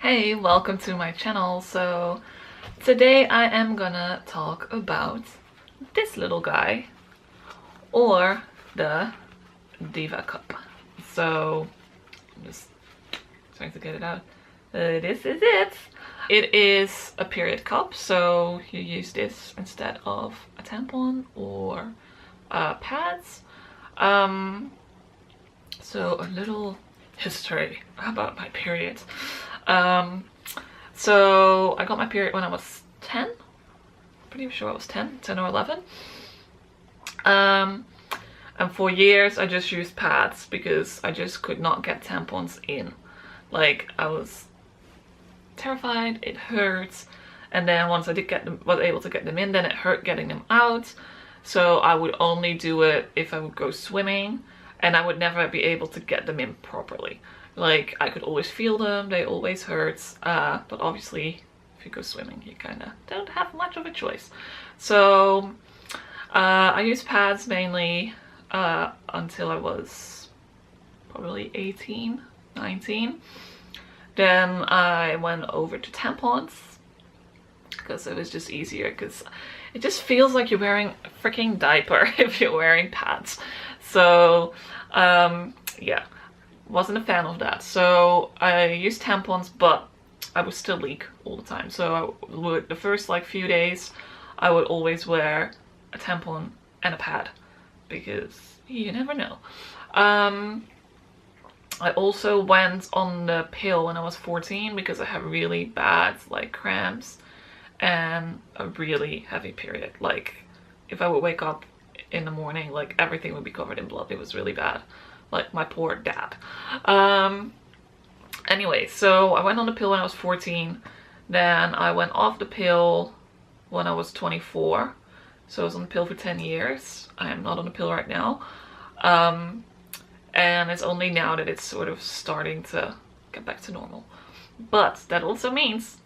Hey, welcome to my channel. So today I am gonna talk about this little guy, or the Diva cup. So I'm just trying to get it out. This is it. It is a period cup, so you use this instead of a tampon or pads. So a little history about my period. So I got my period when I was 10. Pretty sure I was 10 or 11. And for years I just used pads because I just could not get tampons in. Like, I was terrified, it hurts, and then once I was able to get them in, then it hurt getting them out. So I would only do it if I would go swimming, and I would never be able to get them in properly. Like, I could always feel them, they always hurt, but obviously if you go swimming you kind of don't have much of a choice. So I used pads mainly until I was probably 18, 19. Then I went over to tampons because it was just easier, because it just feels like you're wearing a freaking diaper if you're wearing pads. So yeah, wasn't a fan of that. So I used tampons, but I would still leak all the time. So I would, the first like few days, I would always wear a tampon and a pad because you never know. I also went on the pill when I was 14 because I had really bad like cramps and a really heavy period. Like, if I would wake up in the morning, like everything would be covered in blood. It was really bad. Like my poor dad. Anyway, so I went on the pill when I was 14. Then I went off the pill when I was 24. So I was on the pill for 10 years. I am not on the pill right now. And it's only now that it's sort of starting to get back to normal. But that also means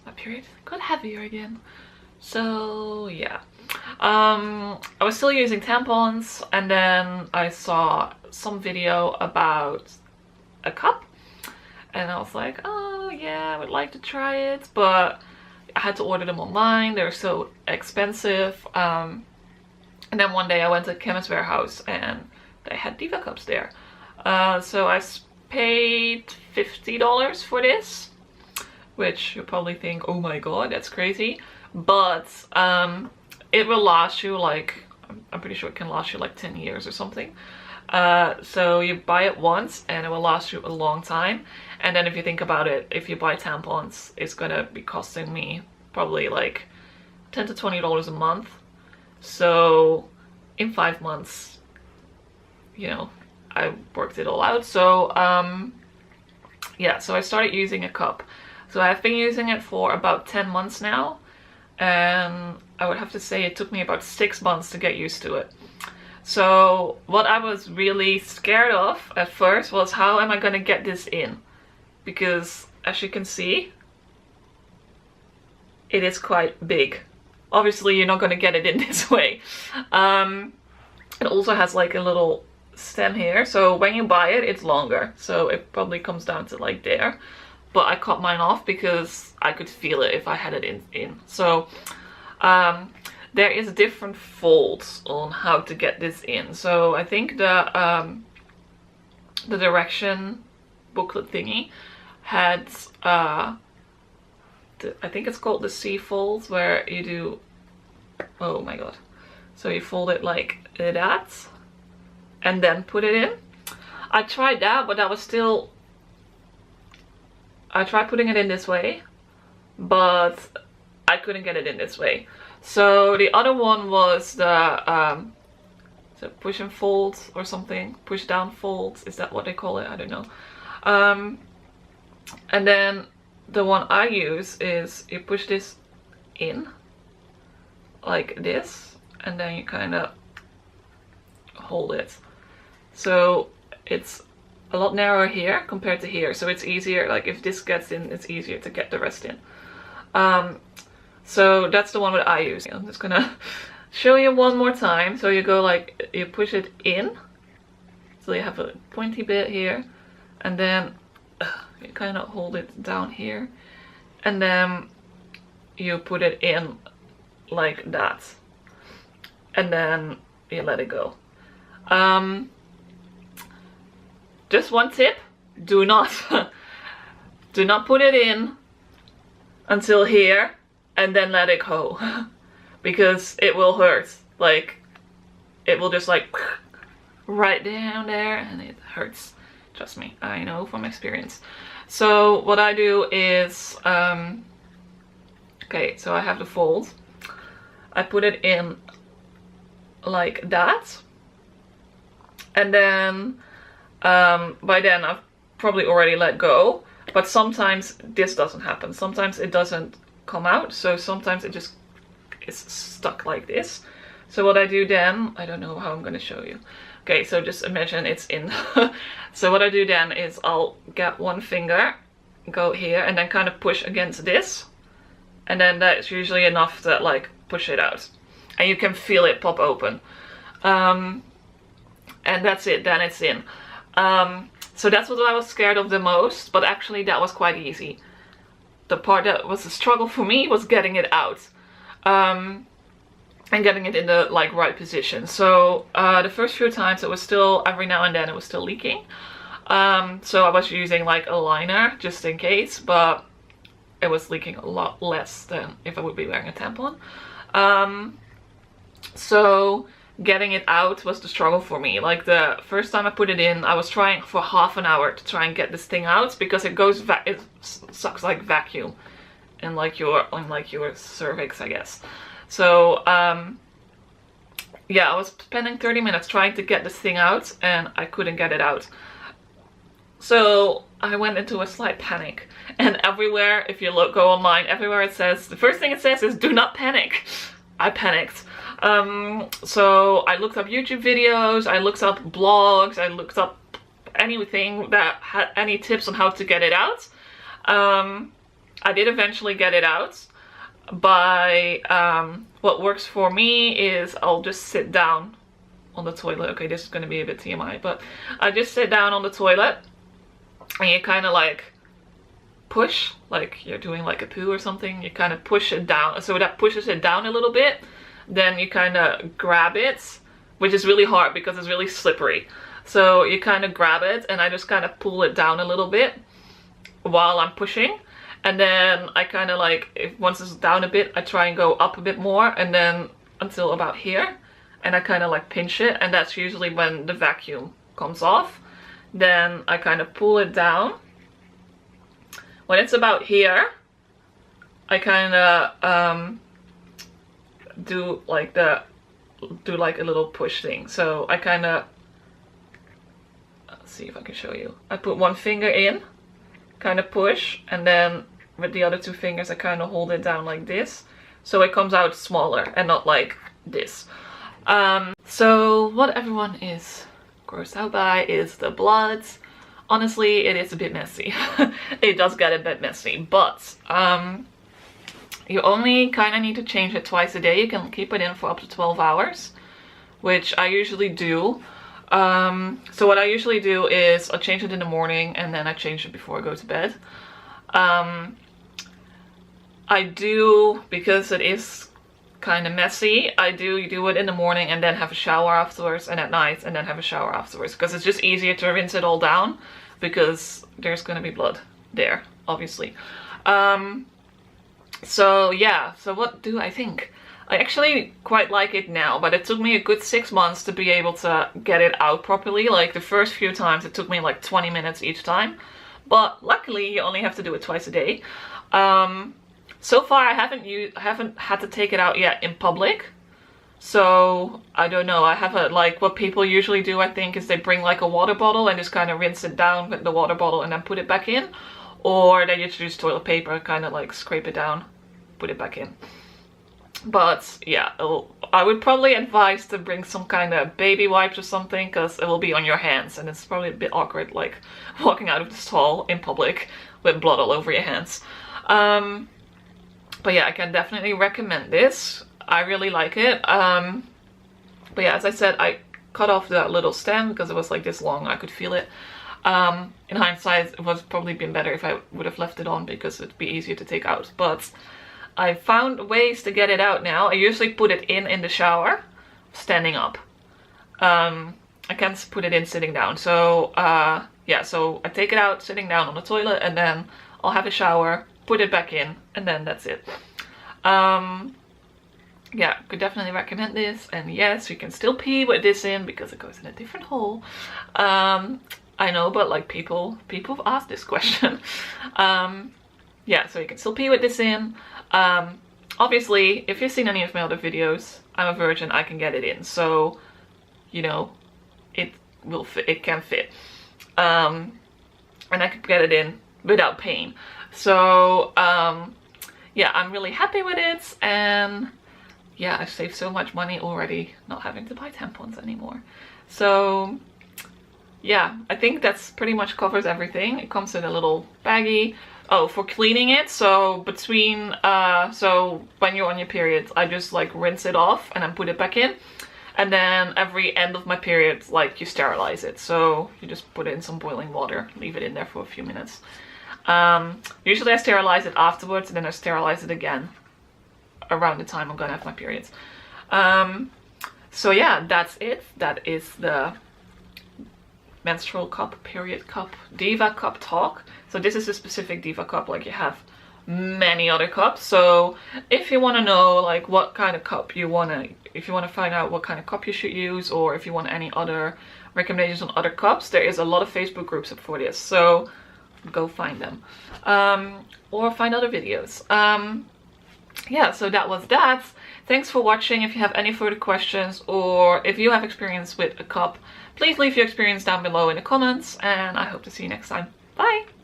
my period got heavier again. So yeah. I was still using tampons, and then I saw some video about a cup, and I was like, oh yeah, I would like to try it, but I had to order them online. They're so expensive. And then one day I went to Chemist Warehouse and they had Diva cups there. So I paid $50 for this, which you'll probably think, oh my god, that's crazy. But it will last you like, I'm pretty sure it can last you like 10 years or something. So you buy it once and it will last you a long time. And then if you think about it, if you buy tampons, it's gonna be costing me probably like $10 to $20 a month. So in 5 months, you know, I worked it all out. So yeah, so I started using a cup. So I've been using it for about 10 months now, and I would have to say it took me about 6 months to get used to it. So what I was really scared of at first was, how am I gonna get this in? Because as you can see, it is quite big. Obviously you're not gonna get it in this way. It also has like a little stem here, so when you buy it, it's longer, so it probably comes down to like there. But I cut mine off because I could feel it if I had it in. So there is different folds on how to get this in. So I think the direction booklet thingy had I think it's called the C folds, where you do, oh my god, so you fold it like that and then put it in. I tried that, but that was still, I tried putting it in this way, but I couldn't get it in this way. So the other one was the push and fold or something, push down fold, is that what they call it? I don't know. And then the one I use is you push this in like this, and then you kind of hold it. So it's a lot narrower here compared to here, so it's easier, like if this gets in, it's easier to get the rest in. So that's the one that I use. I'm just gonna show you one more time. So you go like, you push it in, so you have a pointy bit here, and then you kind of hold it down here, and then you put it in like that, and then you let it go. Just one tip: do not do not put it in until here and then let it go, because it will hurt. Like, it will just like right down there, and it hurts. Trust me, I know from experience. So what I do is, okay, so I have the fold. I put it in like that, and then by then I've probably already let go, but sometimes this doesn't happen. Sometimes it doesn't come out, so sometimes it just is stuck like this. So what I do then, I don't know how I'm gonna show you. Okay, so just imagine it's in. So what I do then is I'll get one finger, go here, and then kind of push against this, and then that's usually enough to like push it out, and you can feel it pop open, and that's it, then it's in. So that's what I was scared of the most, but actually that was quite easy. The part that was a struggle for me was getting it out, and getting it in the like right position. So the first few times it was still, every now and then it was still leaking. So I was using like a liner just in case, but it was leaking a lot less than if I would be wearing a tampon. So getting it out was the struggle for me. Like the first time I put it in, I was trying for half an hour to try and get this thing out, because it goes it sucks like vacuum in like your cervix, I guess. So yeah, I was spending 30 minutes trying to get this thing out, and I couldn't get it out. So I went into a slight panic, and everywhere, if you go online, everywhere it says, the first thing it says is do not panic. I panicked. So I looked up YouTube videos, I looked up blogs, I looked up anything that had any tips on how to get it out. I did eventually get it out by, what works for me is I'll just sit down on the toilet. Okay, this is going to be a bit TMI, but I just sit down on the toilet, and you kind of like push, like you're doing like a poo or something. You kind of push it down, so that pushes it down a little bit. Then you kind of grab it, which is really hard because it's really slippery. So you kind of grab it, and I just kind of pull it down a little bit while I'm pushing. And then I kind of like, once it's down a bit, I try and go up a bit more, and then until about here. And I kind of like pinch it, and that's usually when the vacuum comes off. Then I kind of pull it down. When it's about here, I kind of do like a little push thing. So I kind of, let's see if I can show you. I put one finger in, kind of push, and then with the other two fingers I kind of hold it down like this, so it comes out smaller and not like this. So what everyone is grossed out by is the blood. Honestly, it is a bit messy. It does get a bit messy, but you only kind of need to change it twice a day. You can keep it in for up to 12 hours, which I usually do. So what I usually do is I change it in the morning, and then I change it before I go to bed. I do, because it is kind of messy, I do it in the morning and then have a shower afterwards, and at night and then have a shower afterwards, because it's just easier to rinse it all down, because there's gonna be blood there, obviously. So yeah, so what do I think? I actually quite like it now, but it took me a good 6 months to be able to get it out properly. Like the first few times it took me like 20 minutes each time, but luckily you only have to do it twice a day. So far I haven't had to take it out yet in public, so I don't know. I haven't, like what people usually do, I think, is they bring like a water bottle and just kind of rinse it down with the water bottle and then put it back in, or they just use toilet paper, kind of like scrape it down, put it back in. But yeah, I would probably advise to bring some kind of baby wipes or something, because it will be on your hands, and it's probably a bit awkward like walking out of the stall in public with blood all over your hands. But yeah, I can definitely recommend this. I really like it. But yeah, as I said, I cut off that little stem because it was like this long, I could feel it. In hindsight, it would have probably been better if I would have left it on because it'd be easier to take out. But I found ways to get it out now. I usually put it in the shower, standing up. I can't put it in sitting down. So yeah, so I take it out sitting down on the toilet, and then I'll have a shower, put it back in, and then that's it. Yeah, could definitely recommend this. And yes, you can still pee with this in because it goes in a different hole. I know, but like people have asked this question. Yeah, so you can still pee with this in. Obviously, if you've seen any of my other videos, I'm a virgin, I can get it in. So, you know, it will fit, it can fit. And I can get it in without pain. So, yeah, I'm really happy with it. And yeah, I've saved so much money already not having to buy tampons anymore. So yeah, I think that's pretty much covers everything. It comes in a little baggie. Oh, for cleaning it, so between, so when you're on your period, I just like rinse it off and then put it back in. And then every end of my period, like you sterilize it. So you just put it in some boiling water, leave it in there for a few minutes. Usually I sterilize it afterwards, and then I sterilize it again around the time I'm gonna have my periods. So yeah, that's it. That is the menstrual cup, period cup, Diva cup talk. So this is a specific Diva cup, like you have many other cups. So if you want to know like what kind of cup you want to, if you want to find out what kind of cup you should use, or if you want any other recommendations on other cups, there is a lot of Facebook groups up for this. So go find them, or find other videos. Yeah, so that was that. Thanks for watching. If you have any further questions, or if you have experience with a cup, please leave your experience down below in the comments, and I hope to see you next time. Bye!